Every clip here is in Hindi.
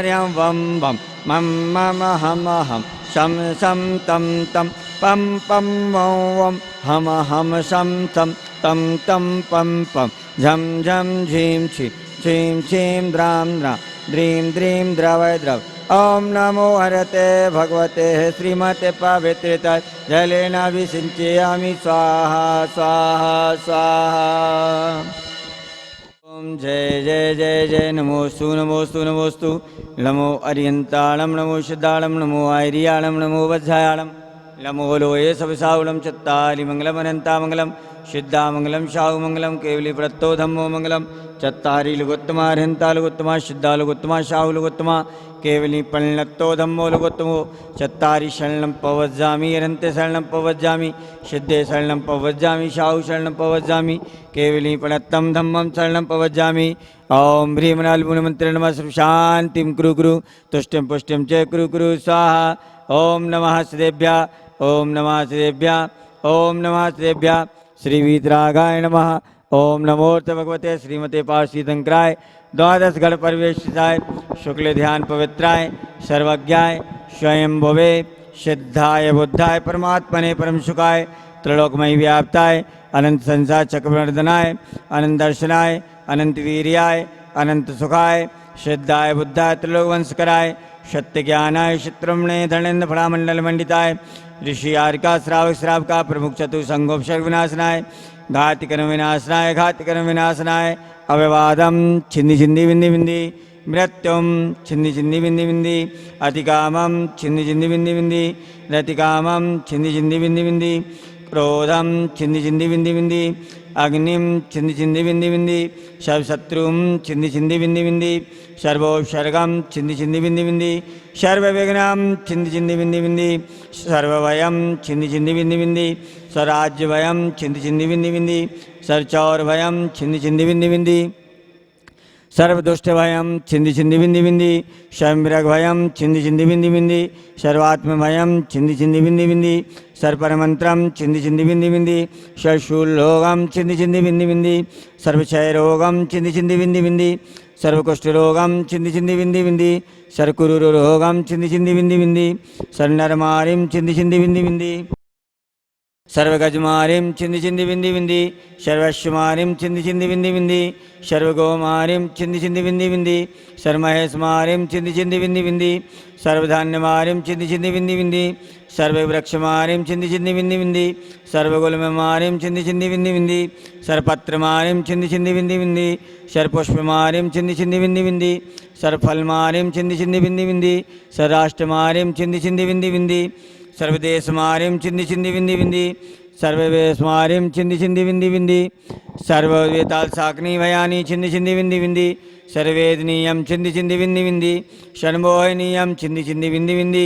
ह्यं वं वं मं मम हम हम शं शं तं तं पं पं वं वं हम हम शं तं तं तं पं पं झं झं झीं छि छीं छीं द्रां द्रां द्रीं द्रीं द्रवय द्रव। ओम नमो हरते भगवते श्रीमते पवित्रता जलेन विसिंचयामि स्वाहा स्वाहा स्वाहा। ओम जय जय जय जय नमोस्तु नमोस्तु नमोस्तु। नमो अरियंताणं नमो सिद्धाणं नमो आयरियाणं नमो वज्रायाणं नमो लोये सविसावलं चत्तारि मंगलमनन्तामंगलं सिद्धामंगलं शाहुमंगलं केवली प्रत्तो धम्मो मंगलं चत्तारि लुगोत्तमा हरियंता लुगोत्तमा सिद्धा लुगोत्तमा शाहु लुगोत्तमा केवली पल्लत्तो धम्मो लुगोत्तमो चत्तारि शरणं पवज्जामि हरन्ते शरणं पवज्जामि सिद्धे शरणं पवज्जामि शाहु शरणं पवज्जामि केवली पणत्तं धम्मं शरणं पवज्जामि। ओम ह्रीमनाल्पुनमन्त्रे नमः शान्तिं कुरु कुरु तुष्टिं पुष्टिं च कुरु कुरु स्वाहा। ओम नमः श्रीदेभ्यः ओम नमः श्रीदेभ्यः ओम नमः श्रीदेभ्यः श्री वीतरागाय नमः। ओम नमोर्थ भगवते श्रीमते पार्श्वीतंकराय द्वादश गण परिवेशिताय शुक्ल ध्यान पवित्राय सर्वज्ञाय स्वयं भवे सिद्धाय बुद्धाय परमात्मने परम सुखाय त्रिलोकमयी व्याप्ताय अनंत संसार चक्रवर्धनाय अनंत दर्शनाय अनंत वीर्याय अनंत सुखाय सिद्धाय बुद्धाय त्रिलोकवंशकराय सत्य ज्ञानाय चित्रमणे धनेन्द्र फलामंडल मंडिताय ऋषि आर्का श्रावक श्रावका प्रमुख चतुर संगोपशर विनाशनाय घातिकर्म विनाशनाय घातिकर्म विनाशनाय अव्यवादम छिन्नी छिन्नी बिंदी बिंदी मृत्युम छिन्नी छिन्नी बिंदी बिंदी अतिकामम छिन्नी छिन्नी बिंदी बिंदी रतिकामम छिन्नी छिन्नी बिंदी बिंदी क्रोधम छिन्नी छिन्नी बिंदी बिंदी अग्निम छिन्नी छिन्नी बिंदी बिंदी सर्वशत्रुम छिन्नी छिन्नी बिंदी बिंदी सर्वोपसर्गम छिन्नी छिन्नी बिंदी बिंदी सर्वविघ्नम छिन्नी छिन्नी बिंदी बिंदी सर्वभयम छिन्नी छिन्नी बिंदी बिंदी स्वराज्यभयम छिन्नी छिन्नी बिंदी बिंदी सर्वचौरभयम छिन्नी छिन्नी बिंदी बिंदी सर्वदुष्टभयम छिन्दी छिन्दी बिंदी बिंदी सर्वमृगभयम छिन्दी छिन्दी बिंदी बिंदी सर्वात्मभयम छिन्दी छिन्दी बिंदी बिंदी सर्वपरमंत्रम छिन्दी छिन्दी बिंदी बिंदी सर्वशूलरोगम छिन्दी छिन्दी बिंदी बिंदी सर्वक्षयरोगम छिन्दी छिन्दी बिंदी बिंदी सर्वकुष्ठरोगम छिन्दी छिन्दी बिंदी बिंदी सर्वकुरुरोगम छिन्दी छिन्दी बिंदी बिंदी सर्वनरमारिम छिन्दी छिन्दी बिंदी बिंदी सर्वगजमारिम छिन्दी छिन्दी बिंदी बिंदी सर्वश्वमारिम छिन्दी छिन्दी बिंदी बिंदी सर्वगोमारिम छिन्दी छिन्दी बिंदी बिंदी सर्वमहेशमारिम छिन्दी छिन्दी बिंदी बिंदी सर्वधान्यमारिम छिन्दी छिन्दी बिंदी बिंदी सर्ववृक्षमारिम छिन्दी छिन्दी बिंदी बिंदी सर्वगुलममारिम छिन्दी छिन्दी बिंदी बिंदी सर्वपत्रमारिम छिन्दी छिन्दी बिंदी बिंदी सर्वपुष्पमारिम छिन्दी छिन्दी बिंदी बिंदी सर्वफलमारिम छिन्दी छिन्दी बिंदी बिंदी सर्वराष्ट्रमारिम छिन्दी छिन्दी बिंदी बिंदी सर्वदेशमारिम छिन्दी छिन्दी बिंदी बिंदी सर्ववेशमारिम छिन्दी छिन्दी बिंदी बिंदी सर्ववेताल साकनी भयानी छिन्दी छिन्दी बिंदी बिंदी सर्ववेदनीयम छिन्दी छिन्दी बिंदी बिंदी शर्मोहनीयम छिन्दी छिन्दी बिंदी बिंदी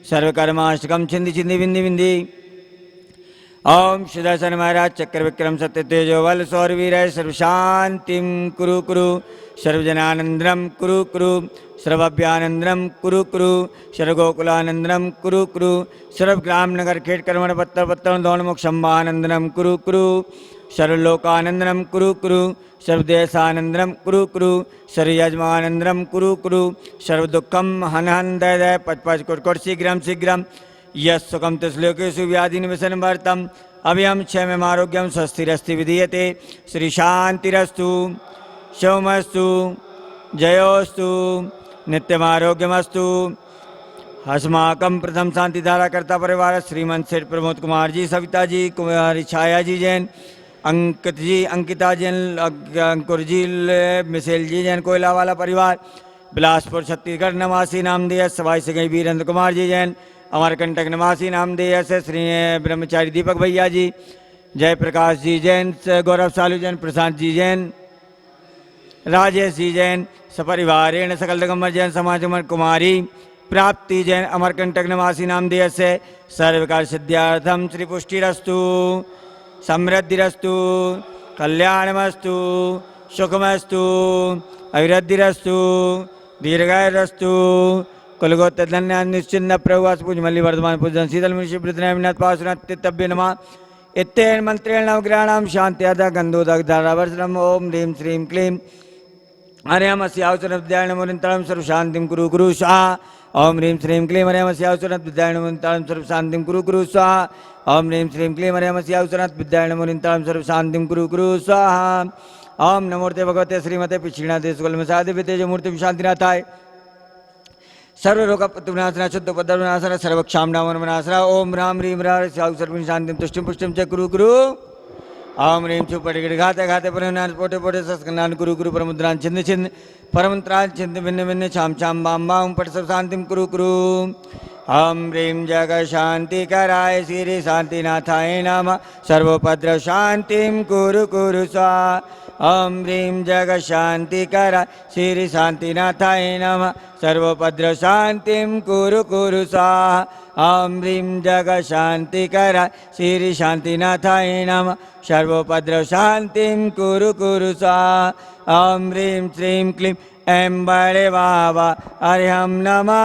सर्वकर्माष्टकम छिन्दी छिन्दी बिंदी बिंदी। ओम सुदर्शन महाराज चक्र विक्रम सत्य तेजो बल सौरवीर सर्वशांतिम कुरु कुरु सर्वजनानंदम कुरु कुरु सर्वभ्यानंदम कुरु कुरु सर्वगोकुलानंदम कुरु कुरु सर्वग्राम नगर खेट कर्मण पत्तर पत्तर दौड़मुख शंभानंदनम कुरु कुरु सर्वलोकानंदनम कुरु कुरु सर्वदेशानंदनम कुरु कुरु सर्वयजमानंदनम कुरु कुरु सर्वदुःखम हन हन दय दय पच पच कुट शीघ्रम शीघ्रम यस्सुखम तस्लोकेषु व्याधि निवसन भरतम अभयम क्षेम आरोग्यम स्वस्तिरस्ति विधीयते श्री शांतिरस्तु शोमस्तु जयोस्तु नित्यमारोग्यमस्तु। अस्माकं प्रथम शांतिधारा कर्ता परिवार श्रीमंत सेठ प्रमोद कुमार जी सविता जी कुमारी छाया जी जैन अंकित जी अंकिता जैन अंकुर जी मिसेल जी जैन कोयला वाला परिवार बिलासपुर छत्तीसगढ़ निवासी नामधेय सवाई से गई वीरेंद्र कुमार जी जैन अमरकंटक निवासी नामधेय से श्री ब्रह्मचारी दीपक भैया जी जयप्रकाश जी जैन गौरव सालू जैन प्रशांत जी जैन राजेश जी जैन सपरिवारेण सकल दिगंबर जैन समाज कुमारी प्राप्ति जैन अमरकंटक निवासी नामधेय से सर्वकार सिद्ध्यार्थम श्री पुष्टिरस्तु समृद्धिरस्तु कल्याणमस्तु सुखमस्तु अभिवृद्धिरस्तु दीर्घायुरस्तु कुलगोत्र धन्य निश्चिन्न प्रभुवास पूज मल्ली वर्धमान पूजन शीतल मुनिषि वृद्धनाथ पाशुनत्यभ्य नमः इत्येन मंत्रेण नवग्रहाणां शांति अध गंधोदक धारावर्षणम ओम ह्रीं श्रीं क्लीं हरिहमस्यावसरविद्यायणमुनिन्तलं सर्वशान्तिं कुरु कुरु स्वाहा ॐ ह्रीं श्रीं क्लीं हरिहमस्यावसरविद्यायणमुनिन्तलं सर्वशान्तिं कुरु कुरु स्वाहा ॐ ह्रीं श्रीं क्लीं हरिहमस्यावसरविद्यायणमुनिन्तलं सर्वशान्तिं कुरु कुरु स्वाहा ओम नमोर्ते भगवते श्रीमते पिछीणादेशकुलमसादिव्यतेजमूर्ति शांतिनाथाय सर्वरोगपत्विनाशना शुद्धोपद्रवनाशना सर्वक्षामनामनमनाशना ओम राम ह्रीं सर्वं शांतिं तुष्टिं पुष्टिं च कुरु कुरु ओम ह्रीं चुपटिगिड़ घाते घाते परमनान पोटे पोटे सस्कंदान कुरु कुरु परमुद्रान छिंद छिंद परमंत्रान छिंद भिन्न भिन्न छाम छाम बाम बाम पट सब शांतिं कुरु कुरु ओम ह्रीं जग शांति कराय श्री शांतिनाथाय नमः सर्वोपद्रव शांतिं कुरु कुरु स्वाहा ओम ह्रीं जग शांति कराय श्री शांतिनाथाय नमः सर्वोपद्रव शांतिं कुरु कुरु स्वाहा ओम ह्रीं जग शांति कराय श्री शांतिनाथाय नमः सर्वोपद्रव शांतिं कुरु कुरु स्वाहा ओम ह्रीं श्रीं क्लीं ऐं बड़े बाबा अर्हं नमः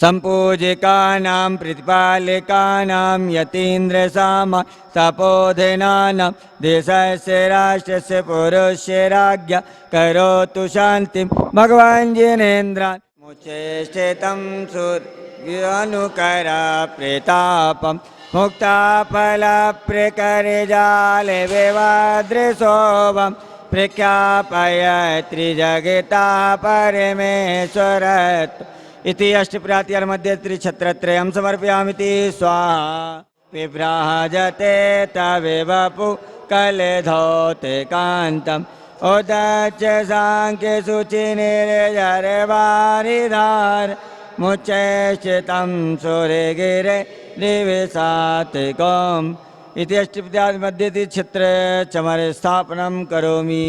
संपूजिकानां प्रतिपालिकानां यतीन्द्रसामा सपोधनानां देशस्य राष्ट्रस्य पुरुषस्य राज्ञा करोतु शान्तिं भगवान् जिनेन्द्रान् मुचेष्टितं सूर्यानुकरा प्रेतापं मुक्ताफलप्रकरजाले विवाद्रशोभं प्रख्यापय त्रिजगता परमेश्वरत् इति अष्टप्रात्यार मध्ये त्रिछत्रत्रयं समर्पयामिति स्वाहा विभ्राजते तवेव पु कलेधौते कान्तम् उदच्च साङ्ख्ये शुचिनिर्जरवारिधार मुच्चैश्चितं सूर्यगिरे दिविसात्विकम् इति अष्टप्रात्यार मध्ये त्रिछत्र चमर स्थापनं करोमि।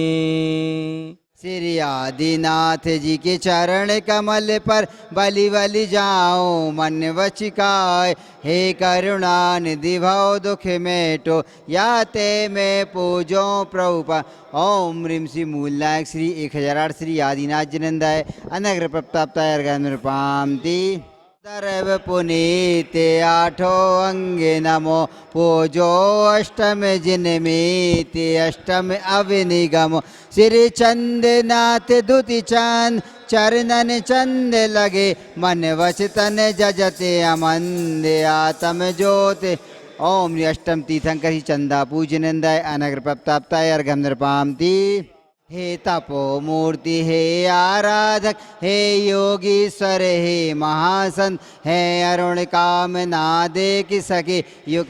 श्री आदिनाथ जी के चरण कमल पर बलि बलि जाओ मन वचिकाय हे करुणा निधि भव दुख मेटो या ते मैं पूजो प्रभुपा ओम ह्रीं श्री मूलनायक श्री 1008 श्री आदिनाथ जिनंदाय अनग्र प्रप्ताप्ताय अर्घ्यनुपामति दरव पुनीते आठो अंगे नमो पूजो अष्टम जिनमीति अष्टम अविनिगमो श्री चंदनाथ दुति चंद चरणन चंद लगे मन वचतन जजते अमंदे आत्म ज्योति ओम अष्टम तीर्थंकर चंदा पूजनंदाय अनग्र प्रप्ताप्ताय अर्घ्यं नृपामति हे तपो मूर्ति हे आराधक हे योगीश्वर हे महासंत हे अरुण काम नादे की सके युग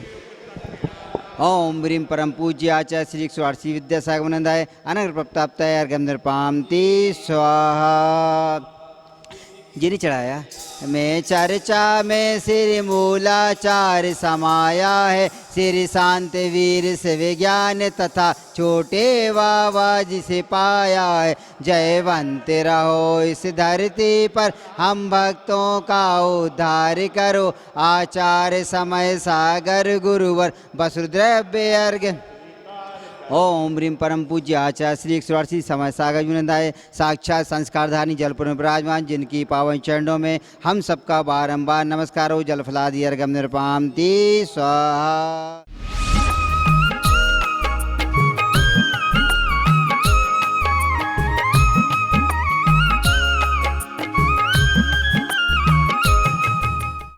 ओम ह्रीं परम पूज्य आचार्य श्री 108 श्री विद्यासागरानंदाय अनग्र प्रप्ताप्ताय अर्घ्यं नृपामति स्वाहा। जिन्हें चढ़ाया मैं चर्चा में श्री मूलाचार्य समाया है श्री शांत वीर से विज्ञान तथा छोटे बाबा जिसे पाया है जयवंत रहो इस धरती पर हम भक्तों का उद्धार करो आचार्य समय सागर गुरुवर वसुद्रव्य अर्घ्य ओम ह्रीं परम पूज्य आचार्य श्री 108 श्री समय सागर जुनंदाय साक्षात संस्कारधानी जलपुर में विराजमान जिनकी पावन चरणों में हम सबका बारंबार नमस्कार हो जलफलादि अर्घ्यं नृपामति स्वाहा।